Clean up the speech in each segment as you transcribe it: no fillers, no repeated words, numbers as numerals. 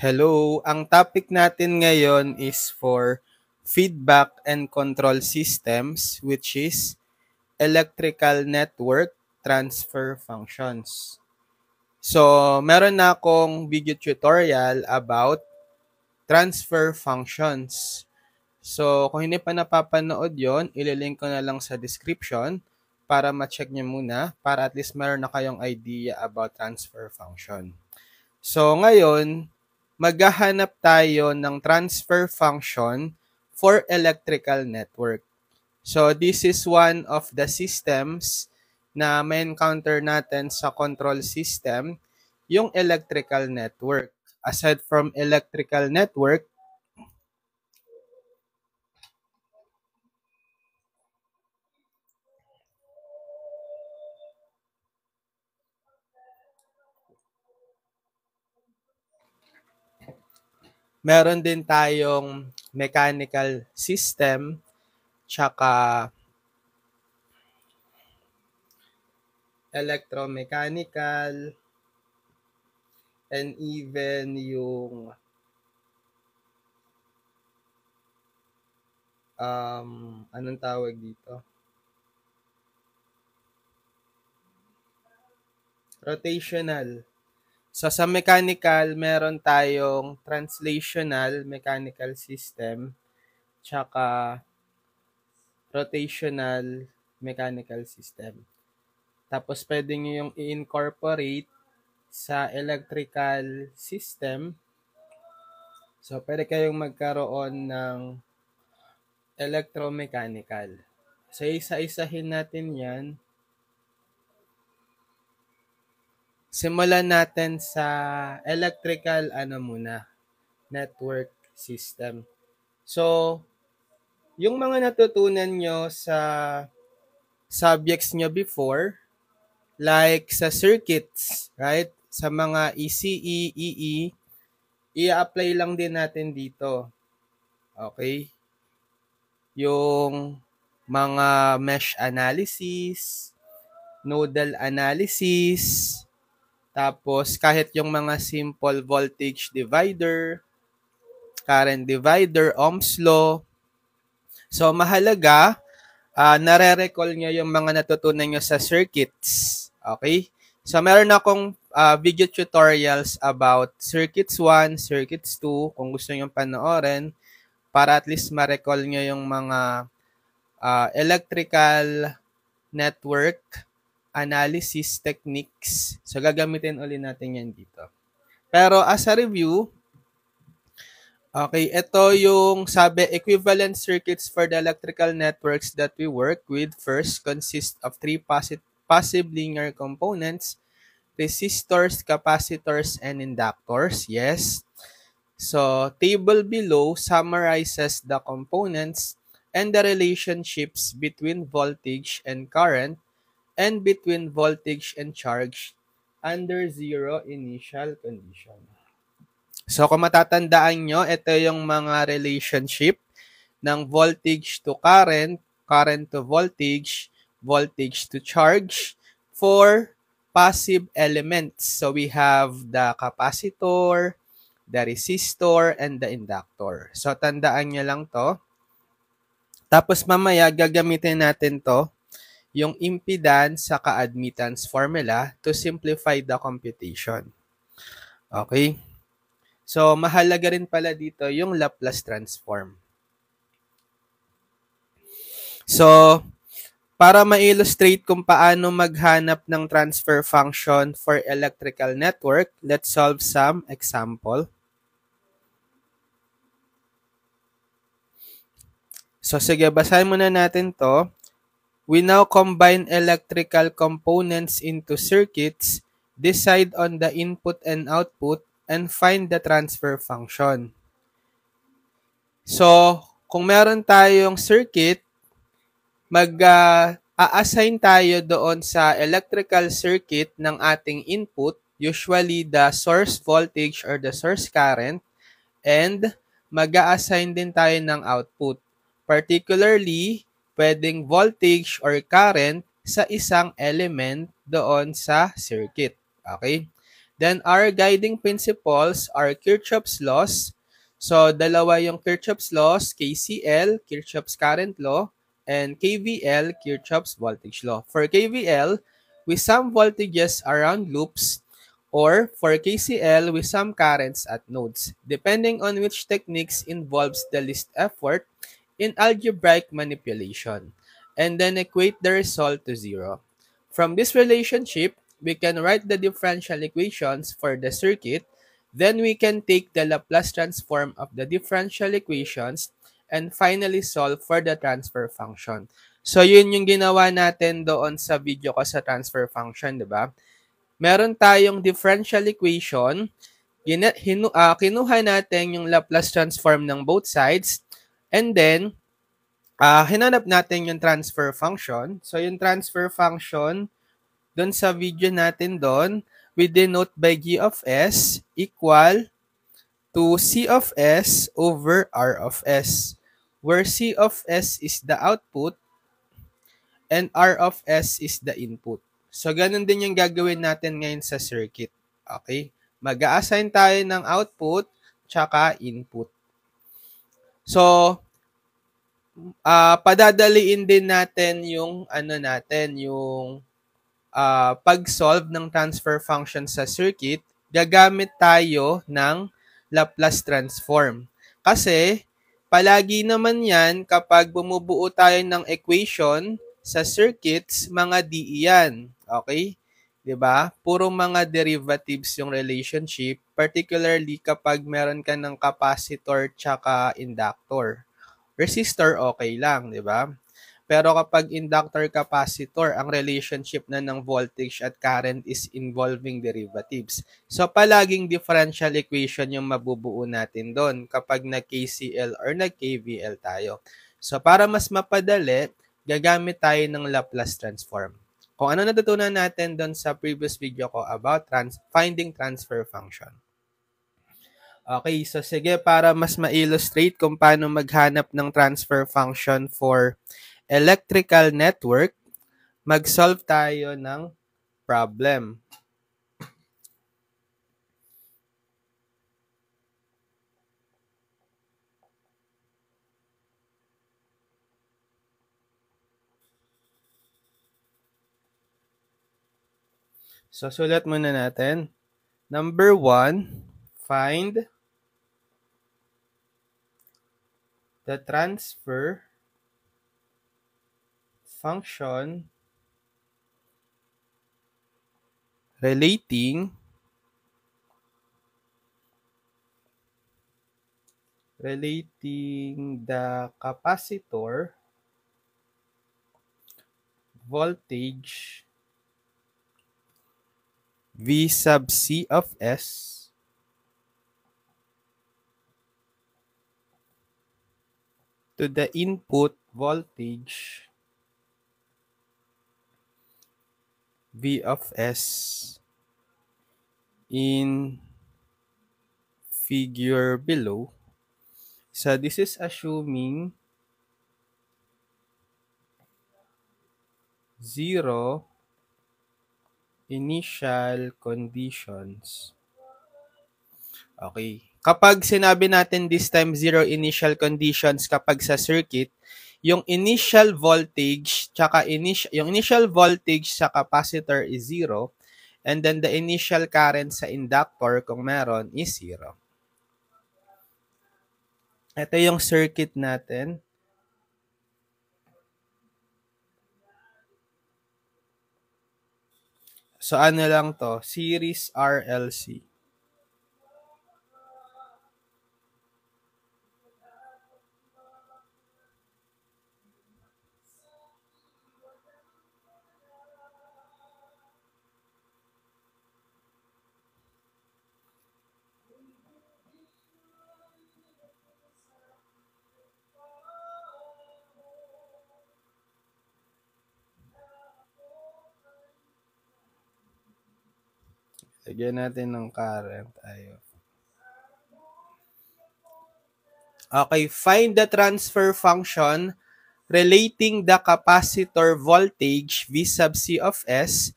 Hello, ang topic natin ngayon is for feedback and control systems, which is electrical network transfer functions. So, meron na akong video tutorial about transfer functions. So, kung hindi pa napapanood yon, ililink ko na lang sa description para ma-check nyo muna para at least meron na kayong idea about transfer function. So ngayon, maghahanap tayo ng transfer function for electrical network. So this is one of the systems na may encounter natin sa control system, yung electrical network. Aside from electrical network, meron din tayong mechanical system, tsaka electromechanical, and even yung anong tawag dito? Rotational. So sa mechanical, meron tayong translational mechanical system, tsaka rotational mechanical system. Tapos pwede nyo yung i-incorporate sa electrical system. So pwede kayong magkaroon ng electromechanical. So isa-isahin natin yan. Simulan natin sa electrical network system. So, yung mga natutunan nyo sa subjects nyo before, like sa circuits, right? Sa mga ECE, EE, i-apply lang din natin dito. Okay? Yung mga mesh analysis, nodal analysis, tapos kahit yung mga simple voltage divider, current divider, Ohm's law. So mahalaga, nare-recall nyo yung mga natutunan nyo sa circuits. Okay? So meron akong video tutorials about circuits 1, circuits 2, kung gusto nyo panoorin, para at least ma-recall nyo yung mga electrical network analysis techniques. So, gagamitin ulit natin yan dito. Pero as a review, okay, ito yung sabi, equivalent circuits for the electrical networks that we work with first consist of three passive linear components, resistors, capacitors, and inductors. Yes. So, table below summarizes the components and the relationships between voltage and current and between voltage and charge under zero initial condition. So kung matatandaan nyo, ito yung mga relationship ng voltage to current, current to voltage, voltage to charge for passive elements. So we have the capacitor, the resistor, and the inductor. So tandaan nyo lang to. Tapos mamaya gagamitin natin to, yung impedance sa admittance formula to simplify the computation. Okay? So, mahalaga rin pala dito yung Laplace transform. So, para ma-illustrate kung paano maghanap ng transfer function for electrical network, let's solve some example. So, sige, basahin muna natin to. We now combine electrical components into circuits, decide on the input and output, and find the transfer function. So, kung meron tayong circuit, mag-assign tayo doon sa electrical circuit ng ating input, usually the source voltage or the source current, and mag-assign din tayo ng output. Particularly, pwedeng voltage or current sa isang element doon sa circuit. Okay? Then our guiding principles are Kirchhoff's laws. So dalawa yung Kirchhoff's laws, KCL, Kirchhoff's current law, and KVL, Kirchhoff's voltage law. For KVL, we sum voltages around loops, or for KCL, we sum currents at nodes, depending on which techniques involves the least effort in algebraic manipulation, and then equate the result to zero. From this relationship, we can write the differential equations for the circuit. Then we can take the Laplace transform of the differential equations and finally solve for the transfer function. So, yun yung ginawa natin doon sa video ko sa transfer function, di ba? Meron tayong differential equation. Kinuha natin yung Laplace transform ng both sides. And then, hinanap natin yung transfer function. So, yung transfer function, doon sa video natin doon, we denote by G of S equal to C of S over R of S, where C of S is the output and R of S is the input. So, ganun din yung gagawin natin ngayon sa circuit. Okay? Mag-a-assign tayo ng output tsaka input. So, padadaliin din natin yung pag-solve ng transfer function sa circuit, gagamit tayo ng Laplace transform. Kasi, palagi naman yan kapag bumubuo tayo ng equation sa circuits, mga DE yan. Okay? Diba? Puro mga derivatives yung relationship, particularly kapag meron ka ng capacitor tsaka inductor. Resistor, okay lang, di ba? Pero kapag inductor capacitor, ang relationship na ng voltage at current is involving derivatives. So, palaging differential equation yung mabubuo natin doon kapag nag-KCL or nag-KVL tayo. So, para mas mapadali, gagamit tayo ng Laplace transform. Kung ano natutunan natin doon sa previous video ko about finding transfer function. Okay, so sige, para mas ma-illustrate kung paano maghanap ng transfer function for electrical network, mag-solve tayo ng problem. So, sulat muna natin. Number 1, find the transfer function relating the capacitor voltage V sub C of S to the input voltage V of S in figure below. So this is assuming 0 initial conditions. Okay. Kapag sinabi natin this time 0 initial conditions kapag sa circuit, yung initial voltage yung initial voltage sa capacitor is 0, and then the initial current sa inductor kung meron is 0. Ito yung circuit natin. So ano lang to, series RLC. Lagyan natin ng current. Ayun. Okay, find the transfer function relating the capacitor voltage V sub C of S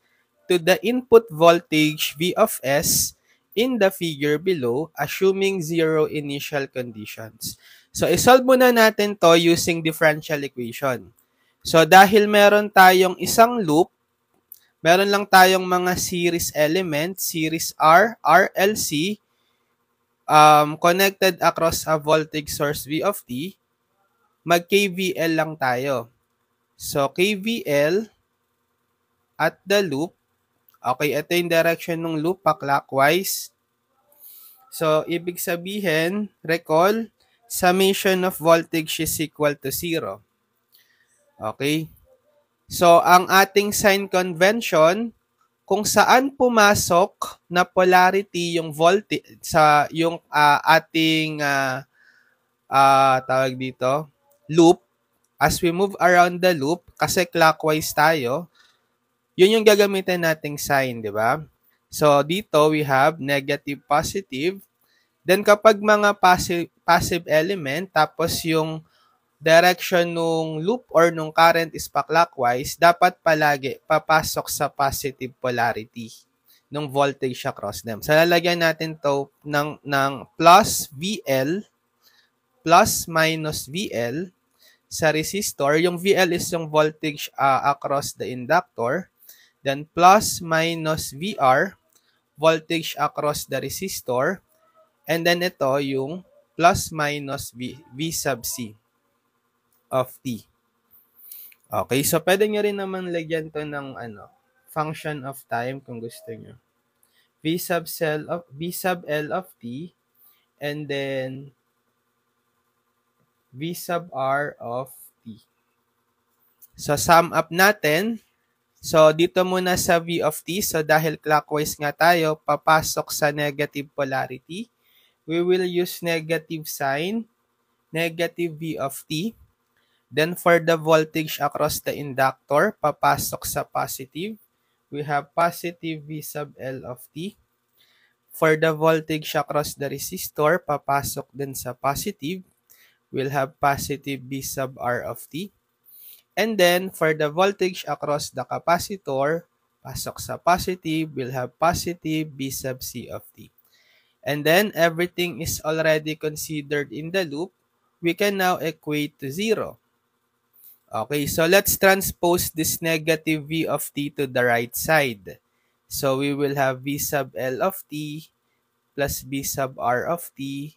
to the input voltage V of S in the figure below, assuming zero initial conditions. So, isolve muna natin to using differential equation. So, dahil meron tayong isang loop, meron lang tayong mga series elements, series R, RLC, connected across a voltage source V of t, mag-KVL lang tayo. So, KVL at the loop, okay, ito yung direction ng loop, pa-clockwise. So, ibig sabihin, recall, summation of voltage is equal to 0. Okay? So, ang ating sign convention, kung saan pumasok na polarity yung voltage sa yung ating tawag dito, loop, as we move around the loop, kasi clockwise tayo, yun yung gagamitin nating sign, di ba? So, dito we have negative, positive. Then, kapag mga passive element, tapos yung direction nung loop or nung current is pa-clockwise, dapat palagi papasok sa positive polarity ng voltage across them. So, lalagyan natin to ng plus VL, plus minus VL sa resistor. Yung VL is yung voltage across the inductor. Then, plus minus VR, voltage across the resistor. And then, ito yung plus minus V sub C of t. Okay, so pwede nyo rin naman lagyan to ng function of time kung gusto nyo. V sub L of t and then V sub R of t. So sum up natin. So dito muna sa V of t, so dahil clockwise nga tayo, papasok sa negative polarity. We will use negative sign, negative V of t. Then for the voltage across the inductor, papasok sa positive. We have positive V sub L of t. For the voltage across the resistor, papasok din sa positive. We'll have positive V sub R of t. And then for the voltage across the capacitor, pasok sa positive, we'll have positive V sub C of t. And then everything is already considered in the loop. We can now equate to 0. Okay, so let's transpose this negative V of t to the right side. So we will have V sub L of t plus V sub R of t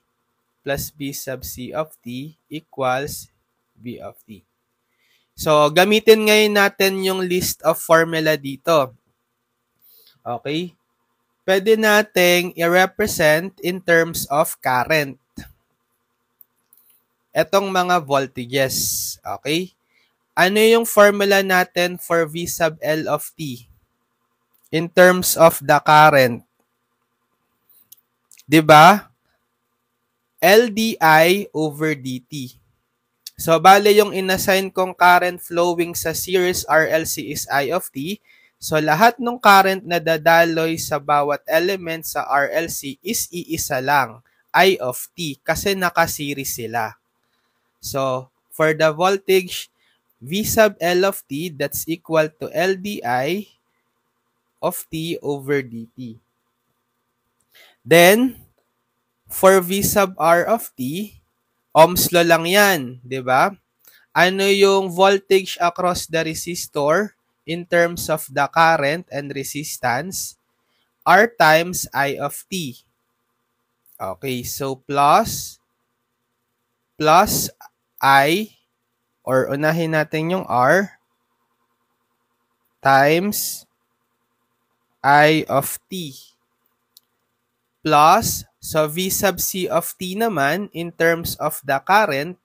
plus V sub C of t equals V of t. So gamitin ngayon natin yung list of formula dito. Okay? Pwede nating i-represent in terms of current. Etong mga voltages. Okay? Ano yung formula natin for V sub L of t? In terms of the current. Diba? LdI over dt. So, bale yung inassign kong current flowing sa series RLC is I of t. So, lahat ng current na dadaloy sa bawat element sa RLC is iisa lang, I of t, kasi nakaseries sila. So, for the voltage, V sub L of t, that's equal to LdI of t over dt. Then, for V sub R of t, Ohm's law lang yan, di ba? Ano yung voltage across the resistor in terms of the current and resistance? R times I of t. Okay, so plus I, or unahin natin yung R, times I of t. Plus, so V sub C of t naman, in terms of the current,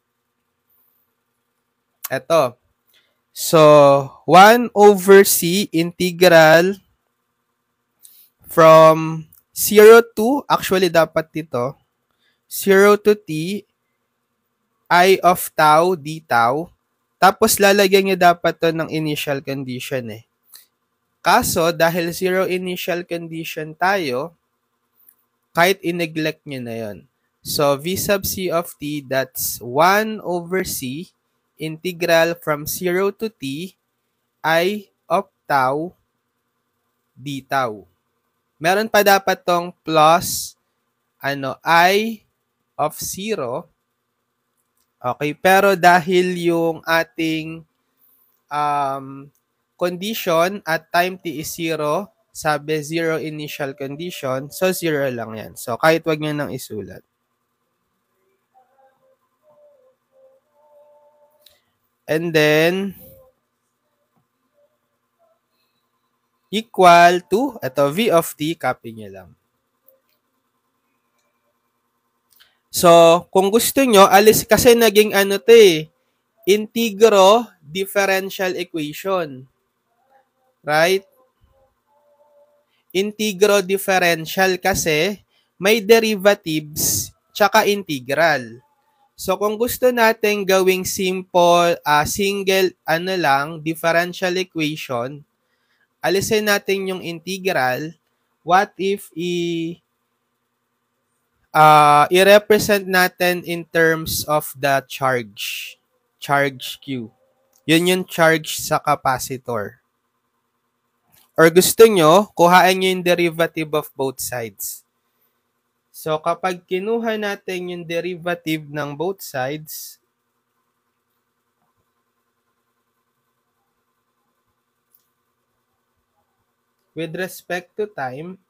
eto. So, 1 over C integral from 0 to, actually dapat dito, 0 to t, I of tau, d tau. Tapos lalagyan niyo dapat to ng initial condition eh. Kaso, dahil 0 initial condition tayo, kahit i-neglect nyo na yon. So, V sub C of t, that's 1 over C, integral from 0 to t, I of tau, d tau. Meron pa dapat tong plus I of 0. Okay, pero dahil yung ating condition at time t is 0, sabi 0 initial condition, so 0 lang yan. So kahit wag nyo nang isulat. And then, equal to, ito, v of t, copy nyo lang. So, kung gusto nyo, alis kasi naging integro differential equation. Right? Integro differential kasi may derivatives tsaka integral. So, kung gusto natin gawing simple, single, differential equation, alisin natin yung integral. What if i-represent natin in terms of the charge Q? Yun yung charge sa capacitor. Or gusto nyo, kuhain nyo yung derivative of both sides. So, kapag kinuha natin yung derivative ng both sides, with respect to time,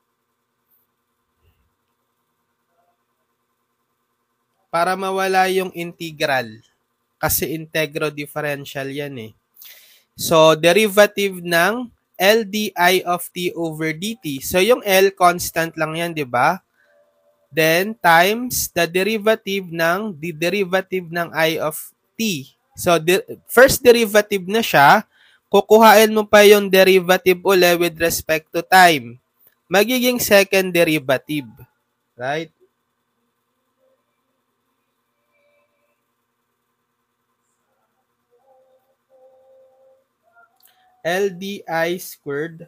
para mawala yung integral, kasi integro differential yan eh. So, derivative ng L di of t over dt. So, yung L, constant lang yan, di ba? Then, times the derivative ng I of t. So, first derivative na siya, kukuhain mo pa yung derivative uli with respect to time. Magiging second derivative. Right? L di squared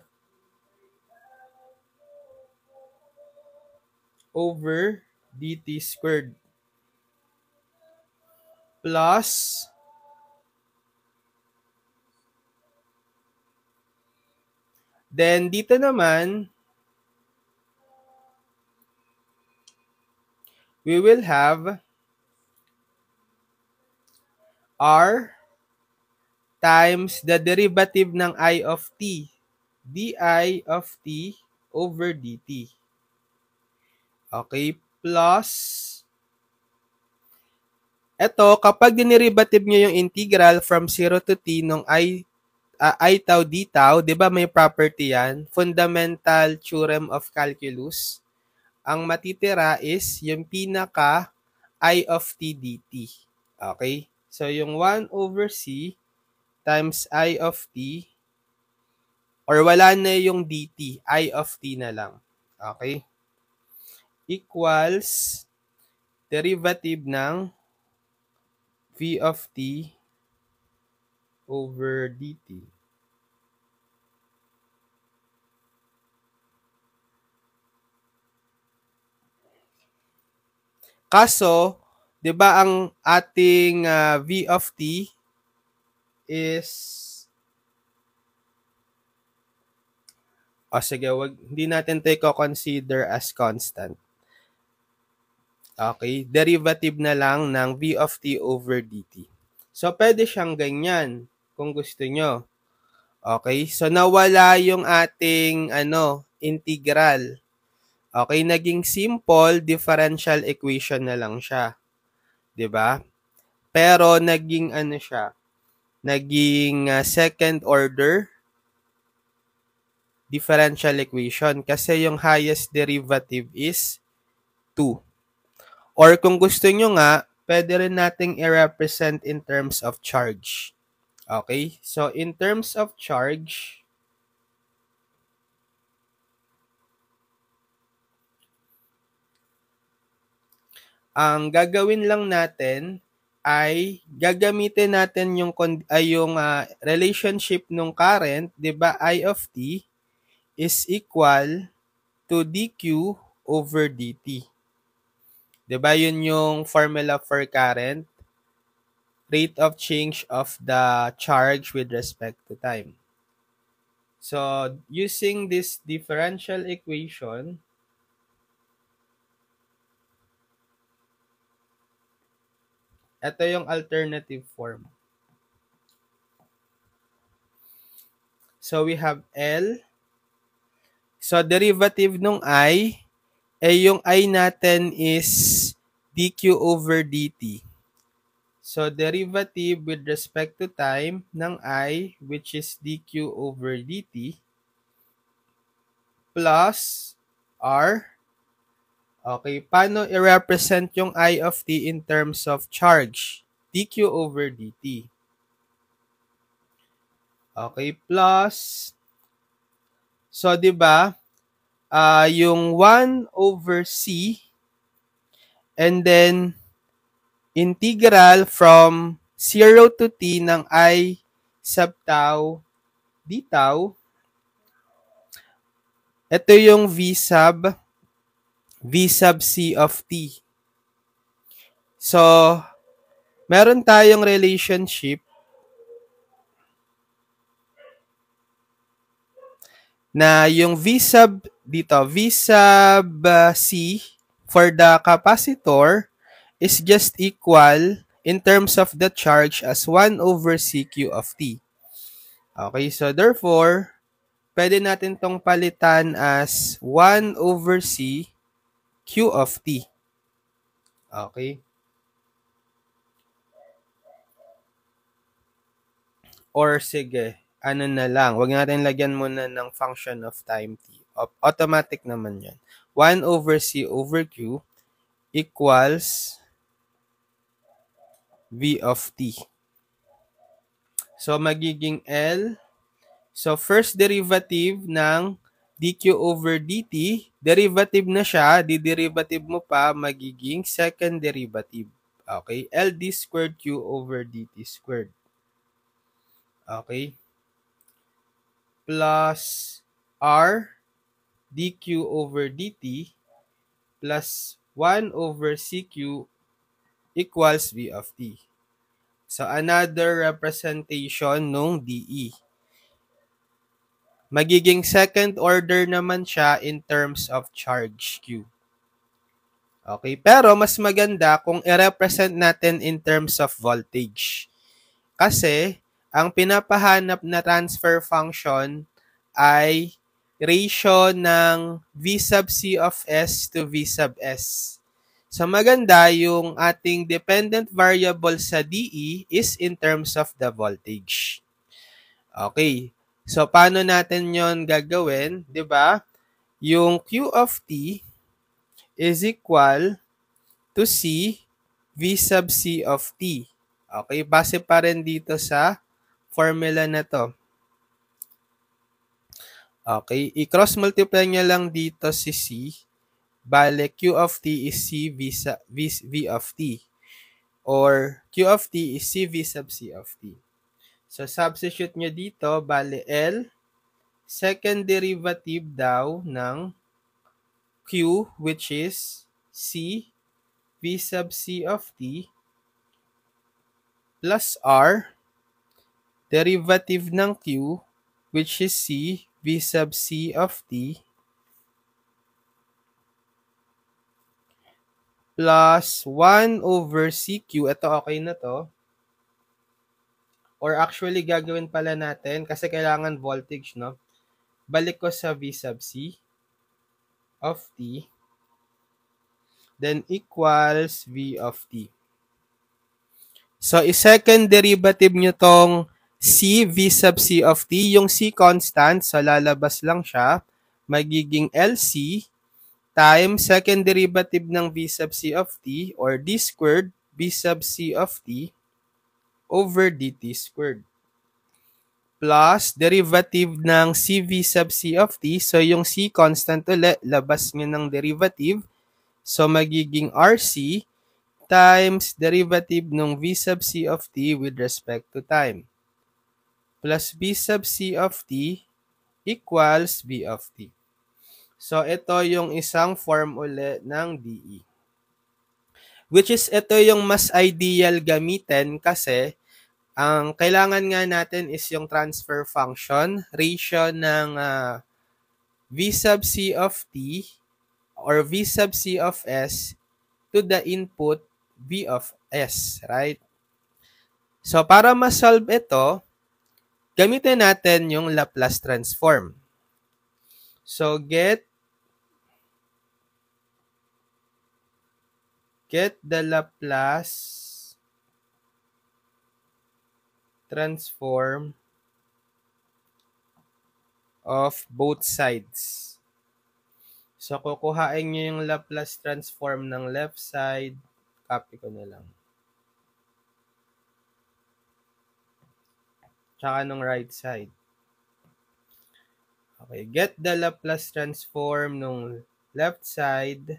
over dt squared plus then dito naman we will have r times the derivative ng I of t, di of t over dt. Okay, plus eto, kapag dinerivative nyo yung integral from 0 to t nung I tau d tau, di ba may property yan? Fundamental theorem of calculus. Ang matitira is yung pinaka I of t dt. Okay? So, yung 1 over c times I of t, or wala na yung dt, I of t na lang. Okay? Equals derivative ng v of t over dt. Kaso, 'di ba ang ating v of t is sige, hindi natin 'to i-consider as constant. Okay, derivative na lang ng v of t over dt. So, pwede siyang ganyan kung gusto nyo. Okay, so nawala yung ating integral. Okay, naging simple differential equation na lang siya. 'Di ba? Pero naging siya, naging second order differential equation kasi yung highest derivative is 2. Or kung gusto nyo nga, pwede rin nating i-represent in terms of charge. Okay? So, in terms of charge, ang gagawin lang natin ay gagamitin natin yung relationship ng current, 'di ba? I of t is equal to dq over dt. 'Di ba yun yung formula for current? Rate of change of the charge with respect to time. So, using this differential equation, ito yung alternative form. So, we have L. So, derivative nung I, yung I natin is dq over dt. So, derivative with respect to time ng I, which is dq over dt, plus R. Okay, paano i-represent yung I of t in terms of charge? dq over dt. Okay, plus, so 'di ba, yung 1 over c, and then integral from 0 to t ng I sub tau d tau. Ito yung v sub c of t. So, meron tayong relationship na yung v sub c for the capacitor is just equal in terms of the charge as 1 over cq of t. Okay, so therefore, pwede natin tong palitan as 1 over c q of t. Okay. Or sige, ano na lang, wag natin lagyan muna ng function of time t. Automatic naman yan. 1 over c over q equals v of t. So, magiging L. So, first derivative ng dq over dt, derivative na siya, di-derivative mo pa, magiging second derivative. Okay? Ld squared q over dt squared. Okay? Plus r dq over dt plus 1 over cq equals v of t. So, another representation nung dE. Magiging second order naman siya in terms of charge Q. Okay, pero mas maganda kung i-represent natin in terms of voltage. Kasi, ang pinapahanap na transfer function ay ratio ng V sub C of S to V sub S. So, maganda yung ating dependent variable sa DE is in terms of the voltage. Okay. So, paano natin yon gagawin? 'Di ba? Yung Q of t is equal to C V sub C of t. Okay, base pa rin dito sa formula na to. Okay, i-cross multiply nyo lang dito si C. Bale, Q of t is C V of t. Or Q of t is C V sub C of t. So, substitute nyo dito, bale L, second derivative daw ng Q, which is C V sub C of t, plus R, derivative ng Q, which is C V sub C of t, plus 1 over CQ. Ito okay na to. Or actually, gagawin pala natin kasi kailangan voltage, no? Balik ko sa V sub C of t, then equals V of t. So, i-second derivative nyo tong C V sub C of t. Yung C constant, so lalabas lang siya. Magiging LC times second derivative ng V sub C of t or D squared V sub C of t over dt squared. Plus derivative ng CV sub C of t. So, yung C constant ulit, labas nyo ng derivative. So, magiging RC times derivative ng V sub C of t with respect to time. Plus V sub C of t equals V of t. So, ito yung isang form ulit ng DE. Which is, ito yung mas ideal gamitin kasi Ang kailangan nga natin is yung transfer function, ratio ng v sub c of t or v sub c of s to the input v of s, right? So, para ma-solve ito, gamitin natin yung Laplace transform. So, get the Laplace transform of both sides. So, kukuhain nyo yung Laplace transform ng left side. Copy ko na lang. Tsaka ng right side. Okay, get the Laplace transform ng left side.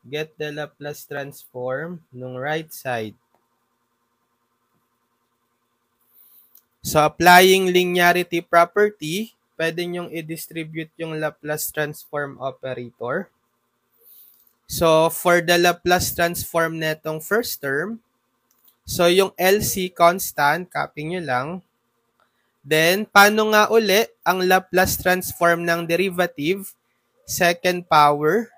Get the Laplace transform ng right side. So, applying linearity property, pwede nyong i-distribute yung Laplace transform operator. So, for the Laplace transform netong first term, so yung LC constant, copy nyo lang. Then, paano nga uli ang Laplace transform ng derivative? Second power.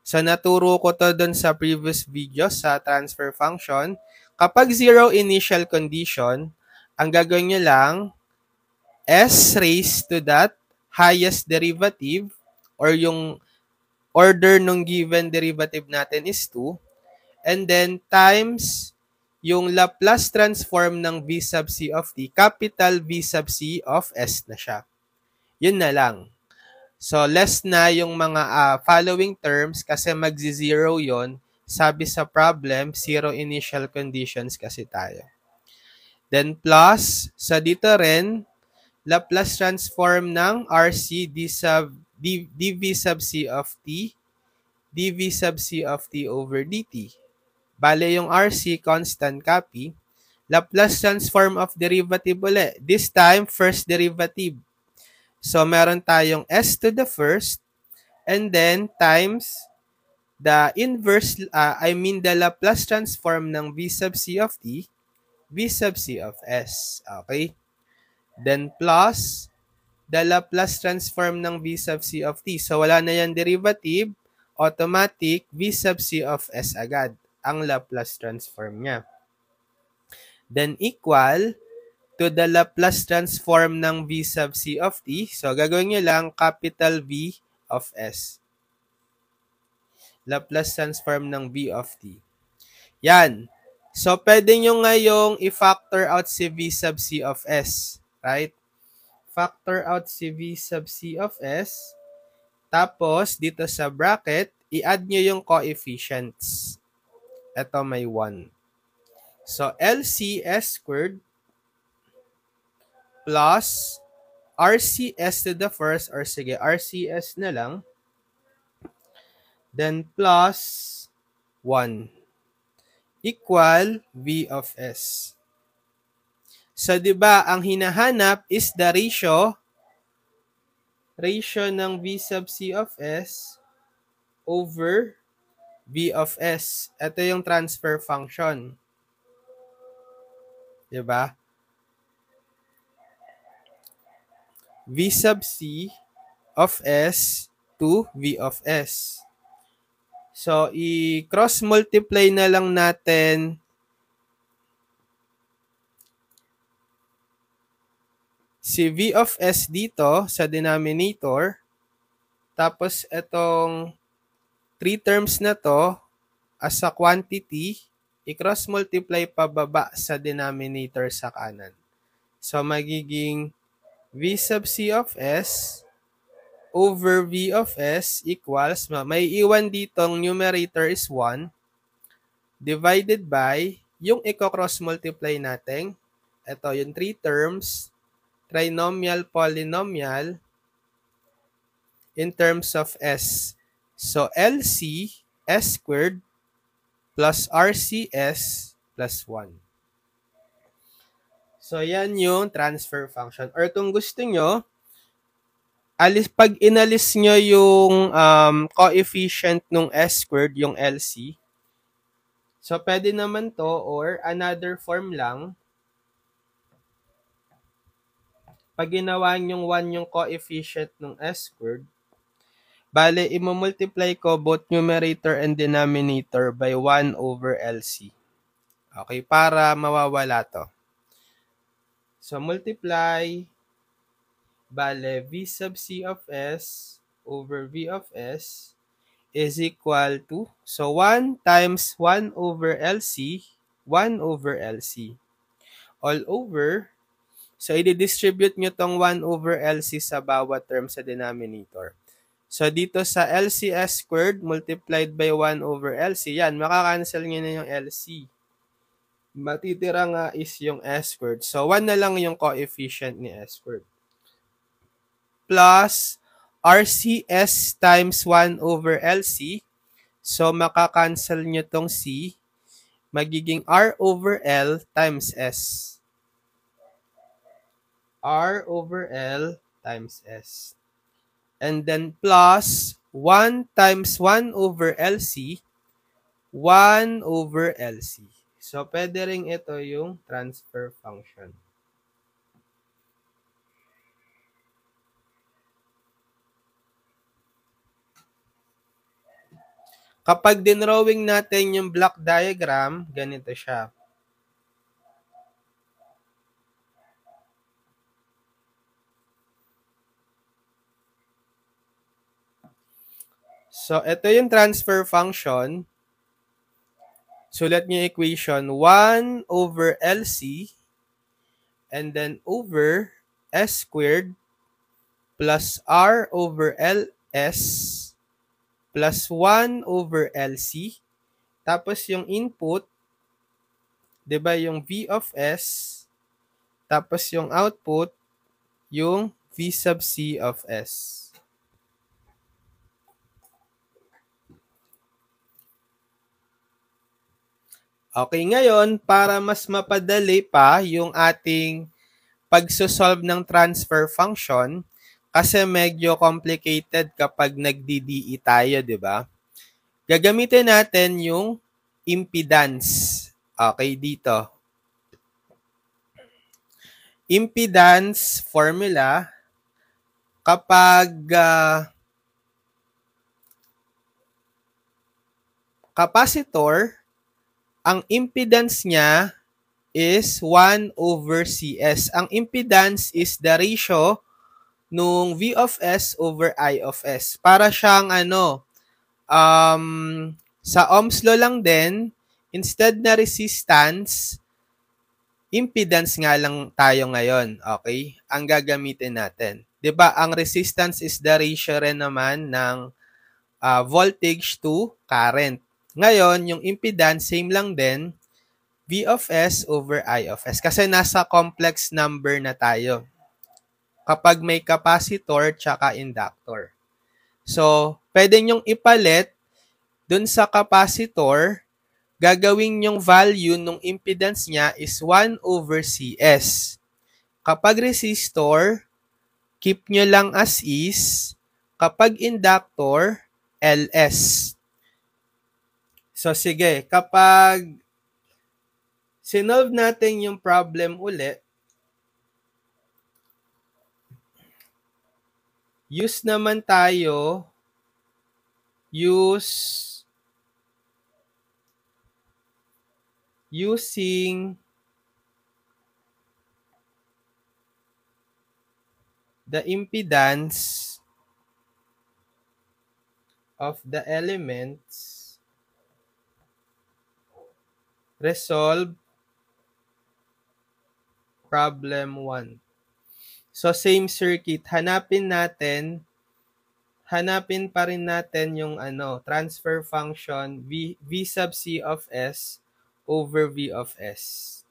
So, naturo ko to dun sa previous video sa transfer function. Kapag zero initial condition, ang gagawin nyo lang, s raised to that highest derivative or yung order nung given derivative natin is 2. And then, times yung Laplace transform ng v sub c of t, capital V sub c of s na siya. Yun na lang. So, less na yung mga following terms kasi magzi-zero yon. Sabi sa problem, zero initial conditions kasi tayo. Then, plus, sa dito rin, Laplace transform ng RC dv sub c of t, dv sub c of t over dt. Bale, yung RC, constant copy. Laplace transform of derivative ulit. This time, first derivative. So, meron tayong s to the first and then times the inverse, the Laplace transform ng v sub c of t, v sub c of s. Okay? Then plus the Laplace transform ng v sub c of t. So, wala na yan derivative. Automatic, v sub c of s agad ang Laplace transform niya. Then equal to the Laplace transform ng v sub c of t. So, gagawin nyo lang capital V of s. Laplace transform ng v of t. Yan. So, pwede nyo ngayong i-factor out si v sub c of s. Right? Factor out si v sub c of s. Tapos, dito sa bracket, i-add nyo yung coefficients. Ito may 1. So, LCS squared plus RCS to the first, or sige, RCS na lang. Then, plus 1 equal V of S. So, di ba ang hinahanap is the ratio ng V sub C of S over V of S. Ito yung transfer function. Di ba? V sub C of S to V of S. So, i-cross multiply na lang natin si V of S dito sa denominator. Tapos, itong 3 terms na to as a quantity, i-cross multiply pababa sa denominator sa kanan. So, magiging V sub C of S over V of S equals, may iwan ditong numerator is 1 divided by yung i-cross multiply natin. Ito, yung 3 terms, trinomial, polynomial in terms of S. So, LC, S squared plus RCS plus 1. So, yan yung transfer function. Or kung gusto nyo, pag inalis nyo yung coefficient ng S squared, yung LC, So, pwede naman to or another form lang. Pag ginawa nyong 1 yung coefficient ng S squared, bale, imumultiply ko both numerator and denominator by 1 over LC. Okay, para mawawala to. So, multiply, bale, V sub C of S over V of S is equal to, so 1 times 1 over LC, 1 over LC. All over, so i-distribute nyo tong 1 over LC sa bawat term sa denominator. So dito sa LCS squared multiplied by 1 over LC, yan, makakancel nyo na yung LC. Matitira nga is yung S squared. So 1 na lang yung coefficient ni S squared. Plus RCS times 1 over LC. So makakancel nyo tong C. Magiging R over L times S. R over L times S. And then plus 1 times 1 over LC, 1 over LC. So, pwede rin ito yung transfer function. Kapag dinrawing natin yung block diagram, ganito siya. So, ito yung transfer function. Sulat niyo equation 1 over LC and then over S squared plus R over LS plus 1 over LC. Tapos yung input, 'di ba, yung V of S, tapos yung output, yung V sub C of S. Okay, ngayon, para mas mapadali pa yung ating pagsosolve ng transfer function, kasi medyo complicated kapag nag-DDE tayo, di ba? Gagamitin natin yung impedance. Okay, dito. Impedance formula, kapag capacitor, ang impedance niya is 1 over CS. Ang impedance is the ratio nung V of S over I of S. Para siyang sa Ohm's law lang din, instead na resistance, impedance nga lang tayo ngayon, okay? Ang gagamitin natin. 'Di ba? Ang resistance is the ratio rin naman ng voltage to current. Ngayon, yung impedance same lang din, V of S over I of S. Kasi nasa complex number na tayo kapag may capacitor tsaka inductor. So, pwede nyong ipalit dun sa capacitor, gagawin yung value ng impedance niya is 1 over CS. Kapag resistor, keep nyo lang as is. Kapag inductor, LS. So, sige. Kapag sinolve natin yung problem ulit, use naman tayo, using the impedance of the elements, resolve problem 1. So, same circuit. Hanapin pa rin natin yung transfer function V sub C of S over V of S.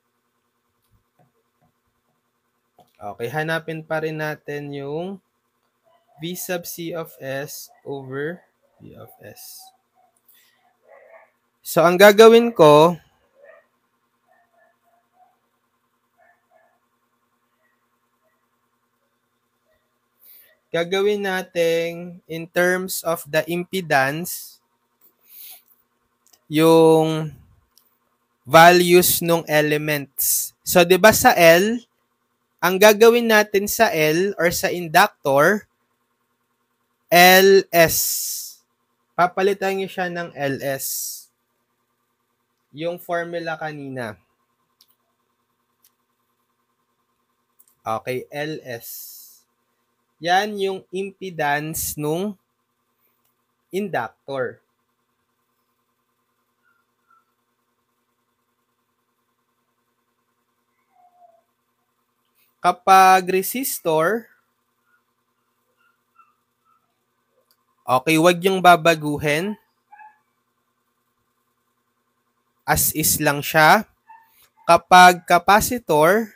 Okay, hanapin pa rin natin yung V sub C of S over V of S. So, ang gagawin ko, gagawin natin in terms of the impedance, yung values nung elements. So, di ba sa L, ang gagawin natin sa L or sa inductor, LS. Papalitan niyo siya ng LS. Yung formula kanina. Okay, LS. Yan yung impedance nung inductor. Kapag resistor, okay, wag yung babaguhin. As is lang siya. Kapag capacitor,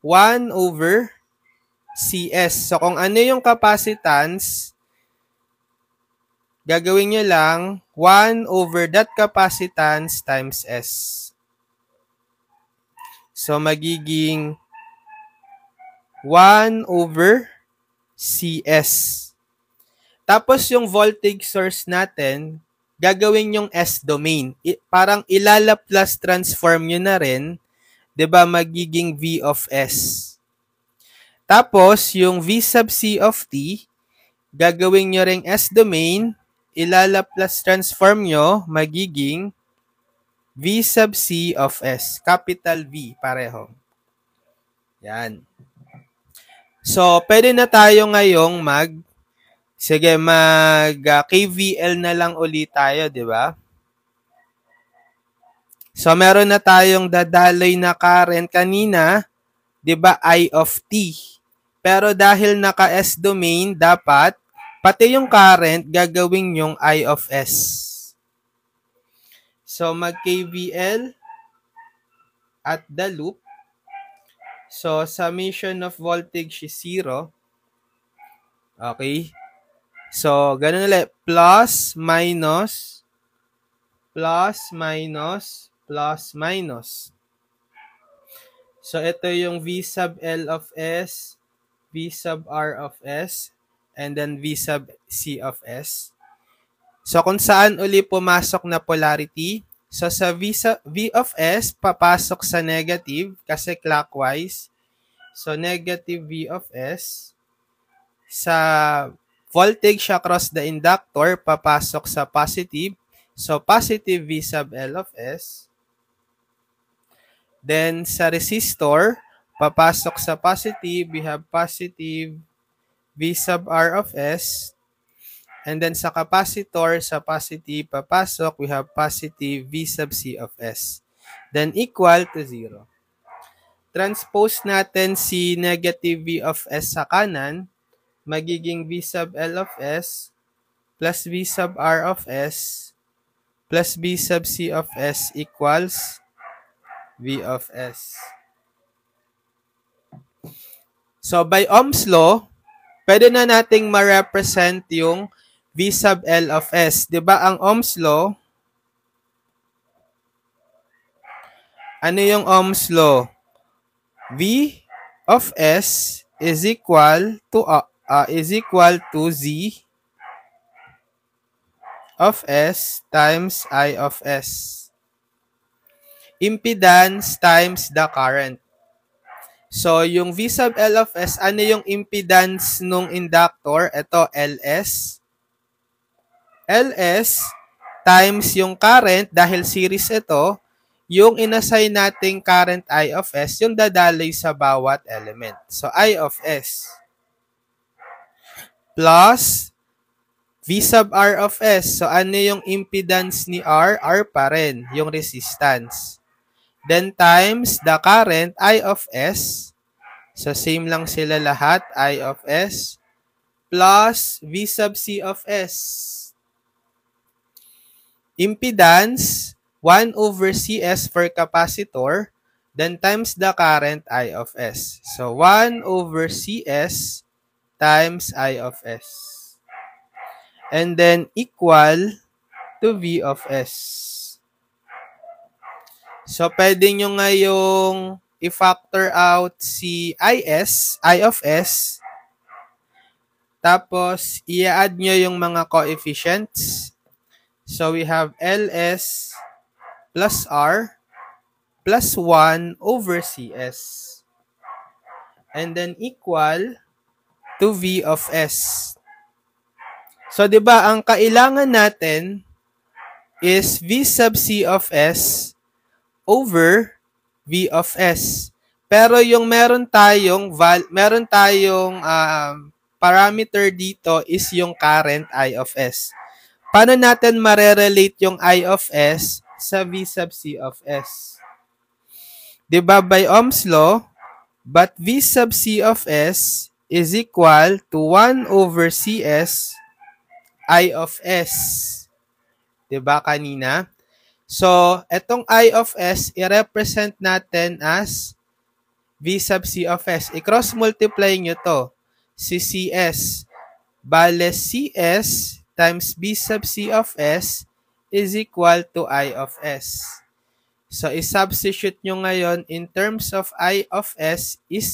1 over CS. So, kung ano yung capacitance, gagawin nyo lang 1 over that capacitance times S. So, magiging 1 over CS. Tapos, yung voltage source natin, gagawin yung S-domain. Parang ilalaplace transform nyo na rin, 'di ba, magiging V of S. Tapos, yung V sub C of T, gagawin nyo ring S-domain, ilalaplace transform nyo, magiging V sub C of S. Capital V, pareho. Yan. So, pwede na tayo ngayong KVL na lang ulit tayo, di ba? So, meron na tayong dadaloy na current kanina, di ba, I of T. Pero dahil naka-S domain, dapat pati yung current gagawin yung I of S. So, mag-KVL at the loop. So, summation of voltage is 0. Okay. So, ganun ulit. Plus, minus, plus, minus, plus, minus. So, ito yung V sub L of S, V sub R of S, and then V sub C of S. So, kung saan uli pumasok na polarity, so sa V of S, papasok sa negative kasi clockwise. So, negative V of S. Sa voltage across the inductor, papasok sa positive. So, positive V sub L of S. Then, sa resistor, papasok sa positive, we have positive V sub R of S. And then sa capacitor, sa positive, papasok, we have positive V sub C of S. Then equal to 0. Transpose natin si negative V of S sa kanan, magiging V sub L of S plus V sub R of S plus V sub C of S equals V of S. So, by Ohm's law, pwede na nating ma-represent yung V sub L of S. Diba ang Ohm's law? Ano yung Ohm's law? V of S is equal to Z of S times I of S. Impedance times the current. So, yung V sub L of S, ano yung impedance nung inductor? Ito, LS. LS times yung current, dahil series ito, yung inassign nating current I of S, yung dadaloy sa bawat element. So, I of S plus V sub R of S. So, ano yung impedance ni R? R pa rin, yung resistance. Then, times the current I of S. So, same lang sila lahat, I of S plus V sub C of S. Impedance, 1 over CS for capacitor, then times the current I of S. So, 1 over CS times I of S. And then, equal to V of S. So, pwede nyo ngayong i-factor out si I of S. Tapos, i-add nyo yung mga coefficients. So, we have LS plus R plus 1 over CS. And then equal to V of S. So, di ba, ang kailangan natin is V sub C of S over V of S. Pero yung meron tayong parameter dito is yung current I of S. Paano natin marerelate yung I of S sa V sub C of S? Diba by Ohm's law, but V sub C of S is equal to 1 over CS I of S. Diba kanina? So, etong I of S, i-represent natin as V sub C of S. I-cross-multiply nyo to. Si CS. Bale, CS times V sub C of S is equal to I of S. So, i-substitute nyo ngayon in terms of I of S is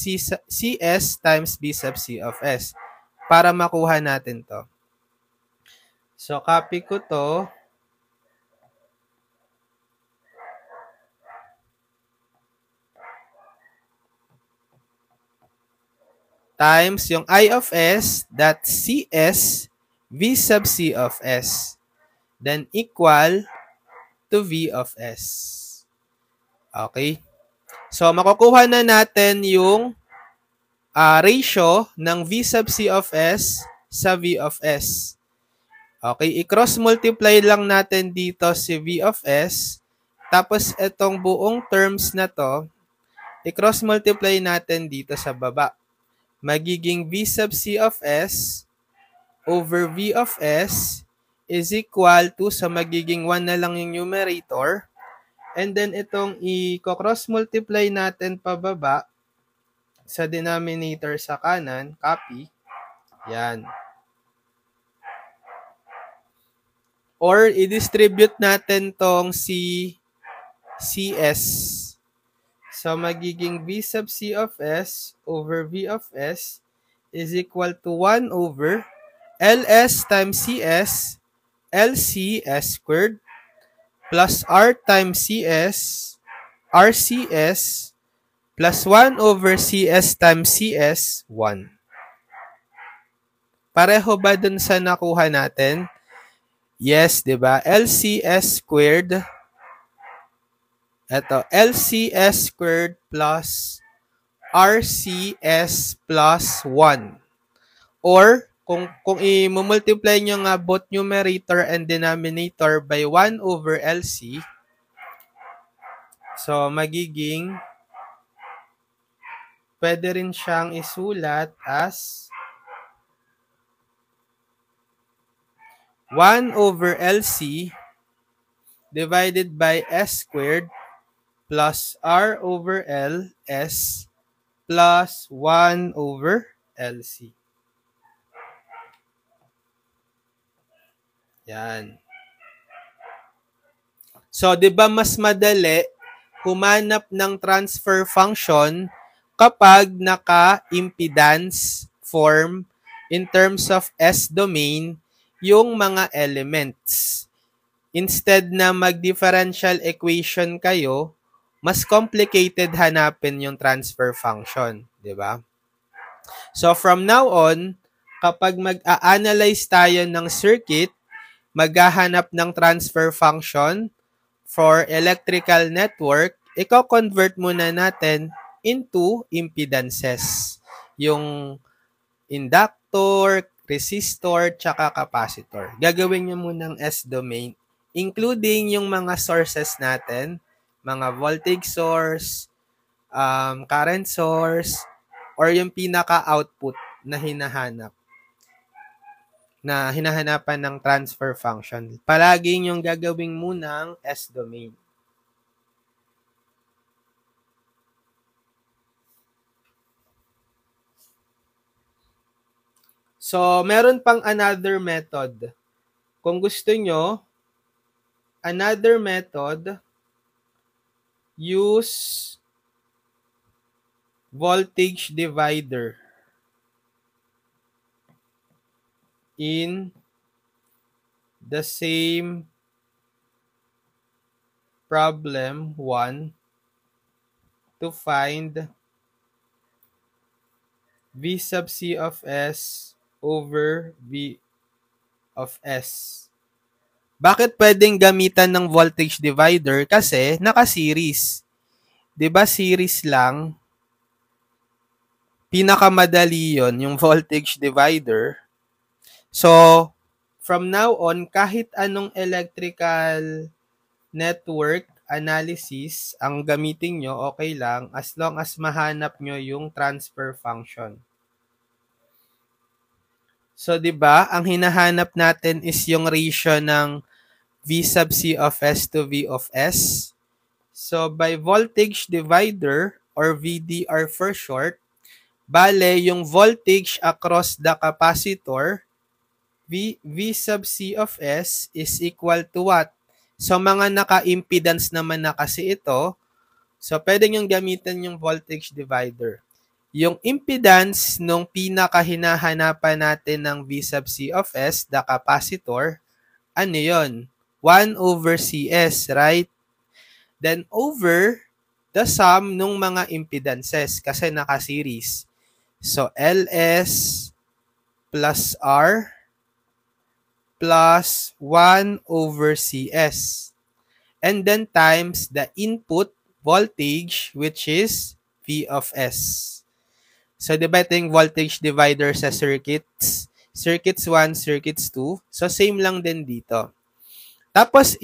CS times V sub C of S para makuha natin to. So, copy ko to. Times yung I of S that CS V sub C of S. Then equal to V of S. Okay? So, makukuha na natin yung ratio ng V sub C of S sa V of S. Okay? I-cross-multiply lang natin dito si V of S. Tapos, itong buong terms na to, i-cross-multiply natin dito sa baba. Magiging V sub C of S over V of S is equal to, sa magiging 1 na lang yung numerator. And then itong i-cross-multiply natin pababa sa denominator sa kanan, copy. Yan. Or i-distribute natin tong si CS. So, magiging V sub C of S over V of S is equal to 1 over LS times CS, LC S squared, plus R times CS, RCS, plus 1 over CS times CS, 1. Pareho ba dun sa nakuha natin? Yes, di ba? LCS squared. Ito, LCS squared plus RCS plus 1. Or, kung i-multiply nyo nga both numerator and denominator by 1 over LC, so magiging, pwede rin siyang isulat as 1 over LC divided by S squared plus R over L S plus 1 over LC. Yan. So, di ba mas madali humanap ng transfer function kapag naka-impedance form in terms of S-domain yung mga elements. Instead na mag-differential equation kayo, mas complicated hanapin yung transfer function. Di ba? So, from now on, kapag mag-a-analyze tayo ng circuit, maghahanap ng transfer function for electrical network, i-convert muna natin into impedances. Yung inductor, resistor, tsaka capacitor. Gagawin nyo muna ng S-domain, including yung mga sources natin, mga voltage source, current source, or yung pinaka-output na hinahanapan ng transfer function. Palaging yung gagawin munang S-domain. So, meron pang another method. Kung gusto nyo, another method, use voltage divider in the same problem 1. to find V sub C of S over V of S. Bakit pwedeng gamitan ng voltage divider? Kasi naka-series. 'Di ba series lang? Pinakamadali 'yon, yung voltage divider. So, from now on, kahit anong electrical network analysis ang gamitin nyo, okay lang, as long as mahanap nyo yung transfer function. So, di ba, ang hinahanap natin is yung ratio ng V sub C of S to V of S. So, by voltage divider or VDR for short, bale, yung voltage across the capacitor, V sub C of S is equal to what? So, mga naka-impedance naman na kasi ito, so pwede nyo gamitin yung voltage divider. Yung impedance nung pinakahinahanapan natin ng V sub C of S, the capacitor, ano yun? 1 over CS, right? Then over the sum nung mga impedances kasi naka-series. So, LS plus R plus 1 over CS. And then times the input voltage, which is V of S. So, diba ito yung voltage divider sa circuits? Circuits 1, circuits 2. So, same lang din dito. Tapos,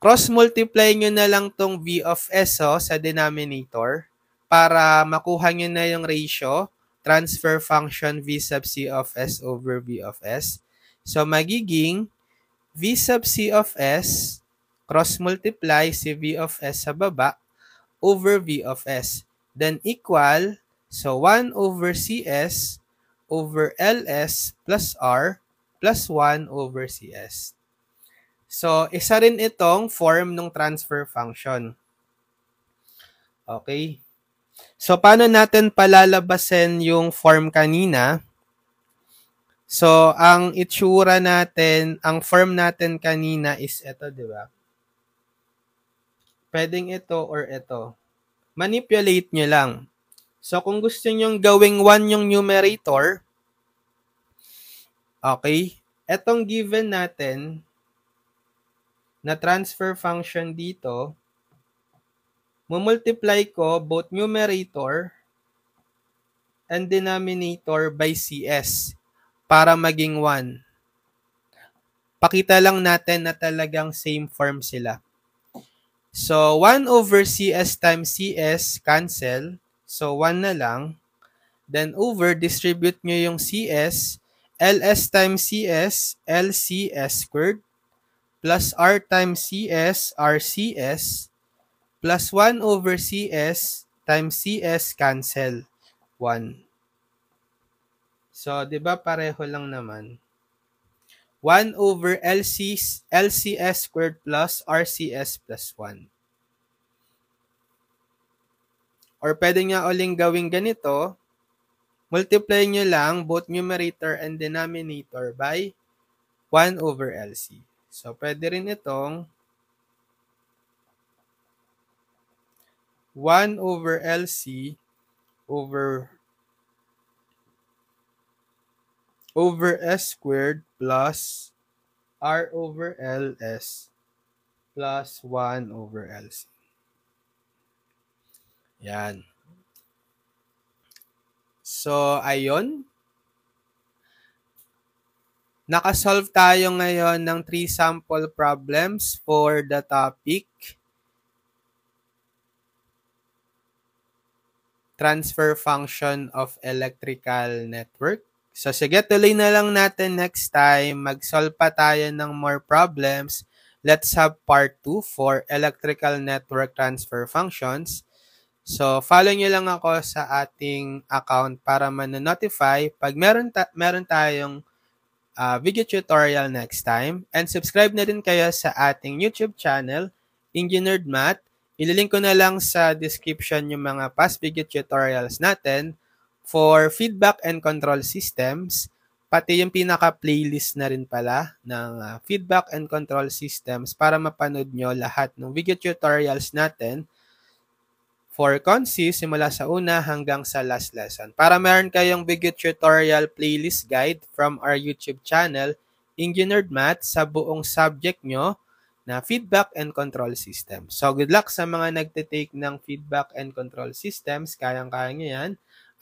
cross-multiply nyo na lang tong V of S sa denominator para makuha nyo na yung ratio, transfer function V sub C of S over V of S. So, magiging V sub C of S, cross-multiply si V of S sa baba, over V of S. Then equal, so 1 over CS over LS plus R plus 1 over CS. So, isa rin itong form ng transfer function. Okay. So, paano natin palalabasin yung form kanina? So, ang itsura natin, ang form natin kanina is ito, di ba? Pwedeng ito or ito. Manipulate nyo lang. So, kung gusto nyo gawing 1 yung numerator, okay, etong given natin na transfer function dito, mumultiply ko both numerator and denominator by CS para maging 1. Pakita lang natin na talagang same form sila. So, 1 over CS times CS cancel. So, 1 na lang. Then, over, distribute nyo yung CS. LS times CS, LCS squared. Plus R times CS, RCS. Plus 1 over CS times CS cancel. 1. So, di ba pareho lang naman? 1 over LCS squared plus RCS plus 1. Or pwede nga uling gawing ganito, multiply nyo lang both numerator and denominator by 1 over LC. So, pwede rin itong 1 over LC over S squared plus R over LS plus 1 over LC. Yan. So, ayun. Nakasolve tayo ngayon ng 3 sample problems for the topic transfer function of electrical network. So, sige, tuloy na lang natin next time. Mag-solve pa tayo ng more problems. Let's have part 2 for electrical network transfer functions. So, follow nyo lang ako sa ating account para man-notify pag meron tayong video tutorial next time. And subscribe na din kayo sa ating YouTube channel, Engineered Math. Ililink ko na lang sa description yung mga past video tutorials natin for feedback and control systems, pati yung pinaka-playlist na rin pala ng feedback and control systems para mapanood nyo lahat ng video tutorials natin for Consi simula sa una hanggang sa last lesson. Para meron kayong video tutorial playlist guide from our YouTube channel, Engineered Math, sa buong subject nyo na feedback and control system. So good luck sa mga nagtitake ng feedback and control systems. Kayang-kaya nyo yan.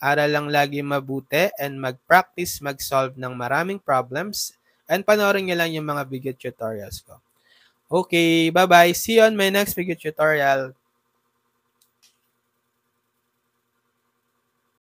Aral lang lagi mabuti and mag-practice mag-solve ng maraming problems and panoorin nyo lang yung mga video tutorials ko. Okay, bye-bye. See you on my next video tutorial.